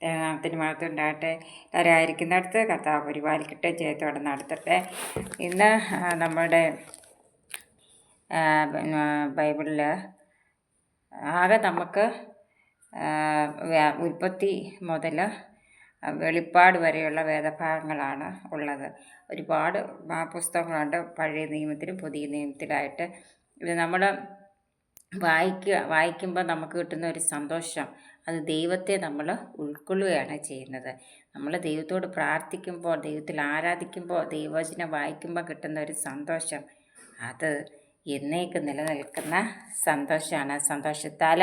നാമത്തിന് മഹത്വം ഉണ്ടാകട്ടെ. എല്ലാവരായിരിക്കുന്നിടത്ത് കർത്താവ് പരിപാലിക്കട്ടെ, ജയത്തോടെ നടത്തട്ടെ. ഇന്ന് നമ്മുടെ ബൈബിളിൽ ആകെ നമുക്ക് ഉൽപ്പത്തി മുതൽ വെളിപ്പാട് വരെയുള്ള വേദഭാഗങ്ങളാണ് ഉള്ളത്. ഒരുപാട് പുസ്തകങ്ങളുണ്ട്, പഴയ നിയമത്തിലും പുതിയ നിയമത്തിലായിട്ട്. ഇത് നമ്മൾ വായിക്കുമ്പോൾ നമുക്ക് കിട്ടുന്ന ഒരു സന്തോഷം, അത് ദൈവത്തെ നമ്മൾ ഉൾക്കൊള്ളുകയാണ് ചെയ്യുന്നത്. നമ്മൾ ദൈവത്തോട് പ്രാർത്ഥിക്കുമ്പോൾ, ദൈവത്തിൽ ആരാധിക്കുമ്പോൾ, ദൈവവചനം വായിക്കുമ്പോൾ കിട്ടുന്ന ഒരു സന്തോഷം, അത് എന്നേക്ക് നിലനിൽക്കുന്ന സന്തോഷമാണ്. സന്തോഷത്താൽ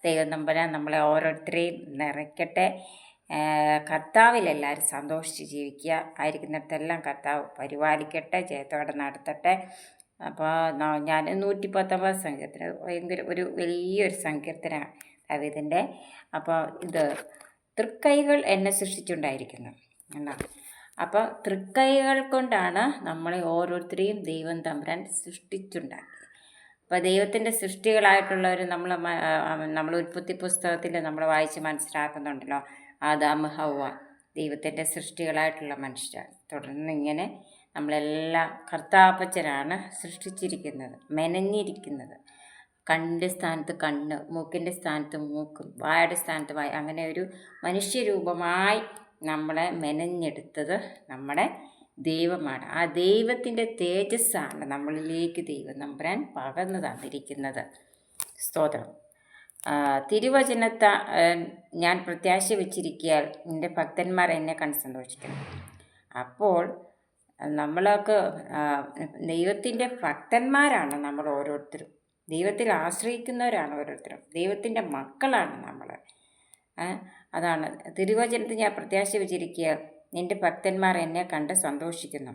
ദൈവം നമ്പരാൻ നമ്മളെ ഓരോരുത്തരെയും നിറയ്ക്കട്ടെ. കർത്താവിൽ എല്ലാവരും സന്തോഷിച്ച് ജീവിക്കുക. ആയിരിക്കുന്നിടത്തെല്ലാം കർത്താവ് പരിപാലിക്കട്ടെ, ജയത്തോടെ നടത്തട്ടെ. അപ്പോൾ ഞാൻ 119 സങ്കീർത്തനം ഭയങ്കര ഒരു വലിയൊരു സങ്കീർത്തനമാണ് ദാവീദിൻ്റെ. അപ്പോൾ ഇത് തൃക്കൈകൾ എന്നെ സൃഷ്ടിച്ചുണ്ടായിരിക്കുന്നു എന്നാണ്. അപ്പോൾ തൃക്കൈകൾ കൊണ്ടാണ് നമ്മളെ ഓരോരുത്തരെയും ദൈവം തമ്പുരാൻ സൃഷ്ടിച്ചുണ്ടാക്കി. അപ്പോൾ ദൈവത്തിൻ്റെ സൃഷ്ടികളായിട്ടുള്ളവർ നമ്മൾ ഉൽപ്പത്തി പുസ്തകത്തിൽ നമ്മൾ വായിച്ച് മനസ്സിലാക്കുന്നുണ്ടല്ലോ. ആദാം ഹവ്വ ദൈവത്തിൻ്റെ സൃഷ്ടികളായിട്ടുള്ള മനുഷ്യരാണ്. തുടർന്ന് ഇങ്ങനെ നമ്മളെല്ലാം കർത്താപ്പച്ചനാണ് സൃഷ്ടിച്ചിരിക്കുന്നത്, മെനഞ്ഞിരിക്കുന്നത്. കണ്ണിൻ്റെ സ്ഥാനത്ത് കണ്ണ്, മൂക്കിൻ്റെ സ്ഥാനത്ത് മൂക്കും, വായുടെ സ്ഥാനത്ത് വായ, അങ്ങനെ ഒരു മനുഷ്യരൂപമായി നമ്മളെ മെനഞ്ഞെടുത്തത് നമ്മുടെ ദൈവമാണ്. ആ ദൈവത്തിൻ്റെ തേജസ്സാണ് നമ്മളിലേക്ക് ദൈവം നമ്പരാൻ പകർന്നു തന്നിരിക്കുന്നത്. സ്തോത്രം. തിരുവചനത്തെ ഞാൻ പ്രത്യാശ വെച്ചിരിക്കാൻ എൻ്റെ ഭക്തന്മാർ എന്നെ കണ്ട് സന്തോഷിക്കണം. അപ്പോൾ നമ്മളൊക്കെ ദൈവത്തിൻ്റെ ഭക്തന്മാരാണ് നമ്മൾ ഓരോരുത്തരും. ദൈവത്തിൽ ആശ്രയിക്കുന്നവരാണ് ഓരോരുത്തരും. ദൈവത്തിൻ്റെ മക്കളാണ് നമ്മൾ. അതാണ് തിരുവചനത്തിൽ ഞാൻ പ്രത്യാശ വെച്ചിരിക്കുക, നിൻ്റെ ഭക്തന്മാർ എന്നെ കണ്ട് സന്തോഷിക്കുന്നു.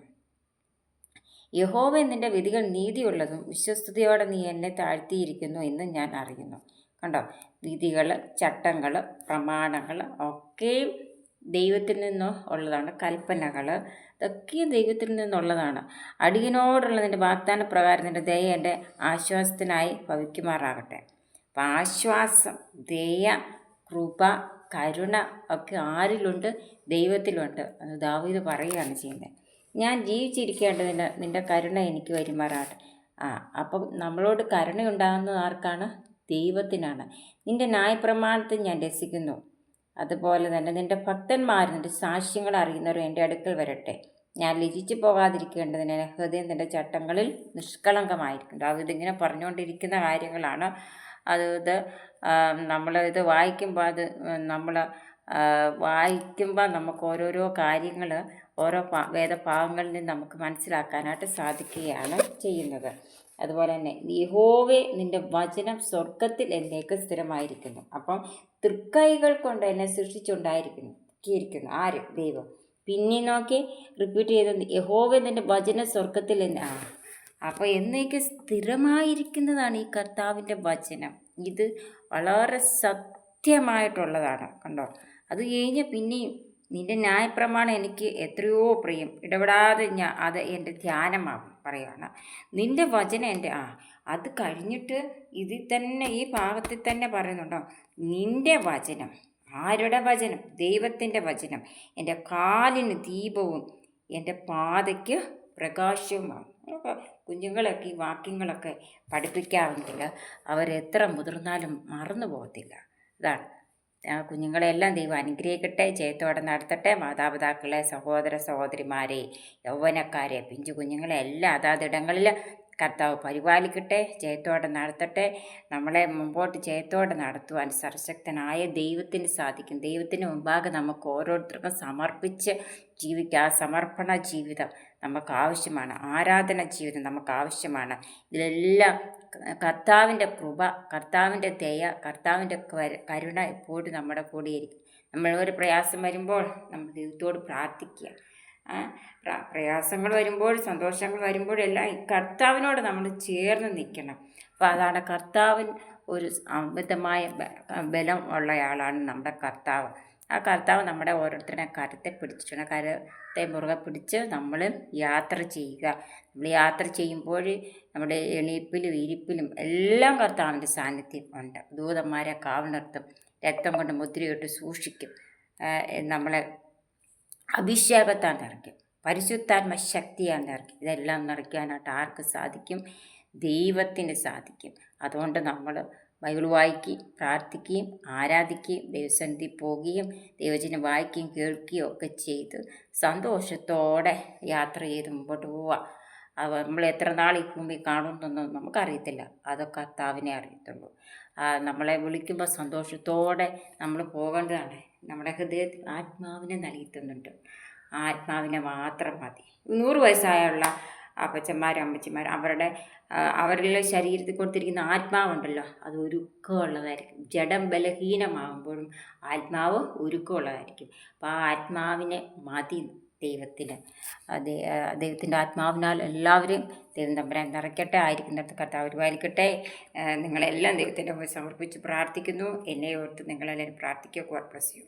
യഹോവേ, നിൻ്റെ വിധികൾ നീതിയുള്ളതും വിശ്വസ്തയോടെ നീ എന്നെ താഴ്ത്തിയിരിക്കുന്നു എന്ന് ഞാൻ അറിയുന്നു. കണ്ടോ, വിധികൾ, ചട്ടങ്ങൾ, പ്രമാണങ്ങൾ ഒക്കെയും ദൈവത്തിൽ നിന്ന് ഉള്ളതാണ്. കൽപ്പനകൾ ഇതൊക്കെയും ദൈവത്തിൽ നിന്നുള്ളതാണ്. അടിയനോടുള്ള നിൻ്റെ വാഗ്ദാന പ്രകാരം നിൻ്റെ ദയ എൻ്റെ ആശ്വാസത്തിനായി ഭവിക്കുമാറാകട്ടെ. അപ്പം ആശ്വാസം, ദയ, കൃപ, കരുണ ഒക്കെ ആരിലുണ്ട്? ദൈവത്തിലുണ്ട്. അത് ദാവീദ് പറയുകയാണ് ചെയ്യുന്നത്. ഞാൻ ജീവിച്ചിരിക്കേണ്ടതിന് നിൻ്റെ കരുണ എനിക്ക് വരുമാറാകട്ടെ. അപ്പം നമ്മളോട് കരുണയുണ്ടാകുന്നത് ആർക്കാണ്? ദൈവത്തിനാണ്. നിൻ്റെ ന്യായപ്രമാണത്തിൽ ഞാൻ രസിക്കുന്നു. അതുപോലെ തന്നെ നിൻ്റെ ഭക്തന്മാർ, നിൻ്റെ സാക്ഷ്യങ്ങൾ അറിയുന്നവരും എൻ്റെ അടുക്കൽ വരട്ടെ. ഞാൻ ലജിച്ചു പോകാതിരിക്കേണ്ടതിന് ഹൃദയം നിൻ്റെ ചട്ടങ്ങളിൽ നിഷ്കളങ്കമായിരിക്കും. ഇതിങ്ങനെ പറഞ്ഞുകൊണ്ടിരിക്കുന്ന കാര്യങ്ങളാണ്. ഇത് നമ്മളിത് വായിക്കുമ്പോൾ വായിക്കുമ്പോൾ നമുക്ക് ഓരോരോ കാര്യങ്ങൾ ഓരോ വേദഭാഗങ്ങളിൽ നിന്ന് നമുക്ക് മനസ്സിലാക്കാനായിട്ട് സാധിക്കുകയാണ് ചെയ്യുന്നത്. അതുപോലെ തന്നെ യഹോവേ, നിൻ്റെ വചനം സ്വർഗത്തിൽ എന്നേക്ക് സ്ഥിരമായിരിക്കുന്നു. അപ്പം തൃക്കൈകൾ കൊണ്ട് എന്നെ സൃഷ്ടിച്ചുണ്ടായിരിക്കുന്നു. ആര്? ദൈവം. പിന്നെ നോക്കി റിപ്പീറ്റ് ചെയ്ത്, യഹോവേ, നിൻ്റെ വചനം സ്വർഗത്തിൽ അപ്പോൾ എന്നേക്ക് സ്ഥിരമായിരിക്കുന്നതാണ് ഈ കർത്താവിൻ്റെ വചനം. ഇത് വളരെ സത്യമായിട്ടുള്ളതാണ്. കണ്ടോ, അത് കഴിഞ്ഞ് പിന്നെയും നിൻ്റെ ന്യായപ്രമാണം എനിക്ക് എത്രയോ പ്രിയം, ഇടപെടാതെ അത് എൻ്റെ ധ്യാനമാകും പറയുകയാണ്. നിൻ്റെ വചനം എൻ്റെ അത് കഴിഞ്ഞിട്ട് ഇതിൽ തന്നെ ഈ ഭാഗത്തിൽ തന്നെ പറയുന്നുണ്ടോ, നിൻ്റെ വചനം. ആരുടെ വചനം? ദൈവത്തിൻ്റെ വചനം. എൻ്റെ കാലിന് ദീപവും എൻ്റെ പാതയ്ക്ക് പ്രകാശവുമാണ്. കുഞ്ഞുങ്ങളൊക്കെ ഈ വാക്യങ്ങളൊക്കെ പഠിപ്പിക്കാമെങ്കിൽ അവരെത്ര മുതിർന്നാലും മറന്നു പോകത്തില്ല. അതാണ്. കുഞ്ഞുങ്ങളെല്ലാം ദൈവം അനുഗ്രഹിക്കട്ടെ, ജയത്തോടെ നടത്തട്ടെ. മാതാപിതാക്കളെ, സഹോദര സഹോദരിമാരെ, യൗവനക്കാരെ, പിഞ്ചു കുഞ്ഞുങ്ങളെ എല്ലാം അതാതിടങ്ങളിൽ കർത്താവ് പരിപാലിക്കട്ടെ, ജയത്തോടെ നടത്തട്ടെ. നമ്മളെ മുമ്പോട്ട് ജയത്തോടെ നടത്തുവാൻ സർവശക്തനായ ദൈവത്തിന് സാധിക്കും. ദൈവത്തിന് മുമ്പാകെ നമുക്ക് ഓരോരുത്തർക്കും സമർപ്പിച്ച് ജീവിക്കുക. ആ സമർപ്പണ ജീവിതം നമുക്ക് ആവശ്യമാണ്. ആരാധന ജീവിതം നമുക്ക് ആവശ്യമാണ്. ഇതിലെല്ലാം കർത്താവിൻ്റെ കൃപ, കർത്താവിൻ്റെ ദയ, കർത്താവിൻ്റെ കരുണ എപ്പോഴും നമ്മുടെ കൂടെയിരിക്കും. നമ്മൾ ഒരു പ്രയാസം വരുമ്പോൾ നമ്മൾ ദൈവത്തോട് പ്രാർത്ഥിക്കുക. പ്രയാസങ്ങൾ വരുമ്പോൾ, സന്തോഷങ്ങൾ വരുമ്പോഴെല്ലാം ഈ കർത്താവിനോട് നമ്മൾ ചേർന്ന് നിൽക്കണം. അപ്പോൾ അതാണ് കർത്താവിന് ഒരു അമിതമായ ബലം ഉള്ളയാളാണ് നമ്മുടെ കർത്താവ്. ആ കർത്താവ് നമ്മുടെ ഓരോരുത്തരുടെ കരത്തെ പിടിച്ചിട്ടുണ്ട്. കരത്തെ മുറുകെ പിടിച്ച് നമ്മൾ യാത്ര ചെയ്യുക. നമ്മൾ യാത്ര ചെയ്യുമ്പോൾ നമ്മുടെ എണീപ്പിലും ഇരിപ്പിലും എല്ലാം കർത്താവിൻ്റെ സാന്നിധ്യം ഉണ്ട്. ദൂതന്മാരെ കാവൽ നിർത്തും, രക്തം കൊണ്ട് മുദ്രയിട്ട് സൂക്ഷിക്കും. നമ്മളെ അഭിഷേകത്താൽ നിറയ്ക്കും, പരിശുദ്ധാത്മ ശക്തിയാൽ നിറയ്ക്കും. ഇതെല്ലാം നിറയ്ക്കാനായിട്ട് ആർക്ക് സാധിക്കും? ദൈവത്തിന് സാധിക്കും. അതുകൊണ്ട് നമ്മൾ ബൈബിൾ വായിക്കുകയും പ്രാർത്ഥിക്കുകയും ആരാധിക്കുകയും ദൈവസന്നിധി പോവുകയും ദൈവചനം വായിക്കുകയും കേൾക്കുകയും ഒക്കെ ചെയ്ത് സന്തോഷത്തോടെ യാത്ര ചെയ്ത് മുമ്പോട്ട് പോവുക. നമ്മൾ എത്ര നാൾ ഈ ഭൂമി കാണുമെന്നൊന്നും നമുക്കറിയത്തില്ല, അതൊക്കെ കർത്താവിനെ അറിയത്തുള്ളൂ. നമ്മളെ വിളിക്കുമ്പോൾ സന്തോഷത്തോടെ നമ്മൾ പോകേണ്ടതാണ്. നമ്മുടെ ഹൃദയത്തിൽ ആത്മാവിനെ നൽകിത്തുന്നുണ്ട്. ആത്മാവിനെ മാത്രം മതി. 100 വയസ്സായുള്ള അപ്പച്ചന്മാരും അമ്മച്ചിമാരും അവരുടെ ശരീരത്തിൽ കൊടുത്തിരിക്കുന്ന ആത്മാവുണ്ടല്ലോ, അത് ഒരുക്കമുള്ളതായിരിക്കും. ജഡം ബലഹീനമാകുമ്പോഴും ആത്മാവ് ഒരുക്കമുള്ളതായിരിക്കും. അപ്പോൾ ആ ആത്മാവിനെ മതി ദൈവത്തിന്. ദൈവത്തിൻ്റെ ആത്മാവിനാൽ എല്ലാവരും ദൈവം തമ്പുരാൻ നിറയ്ക്കട്ടെ. ആയിരിക്കുന്നിടത്ത് കർത്താവ് പരിപാലിക്കട്ടെ. നിങ്ങളെല്ലാം ദൈവത്തിൻ്റെ മുമ്പിൽ സമർപ്പിച്ച് പ്രാർത്ഥിക്കുന്നു. എന്നെ ഓർത്ത് നിങ്ങളെല്ലാവരും പ്രാർത്ഥിക്കുക. God bless you.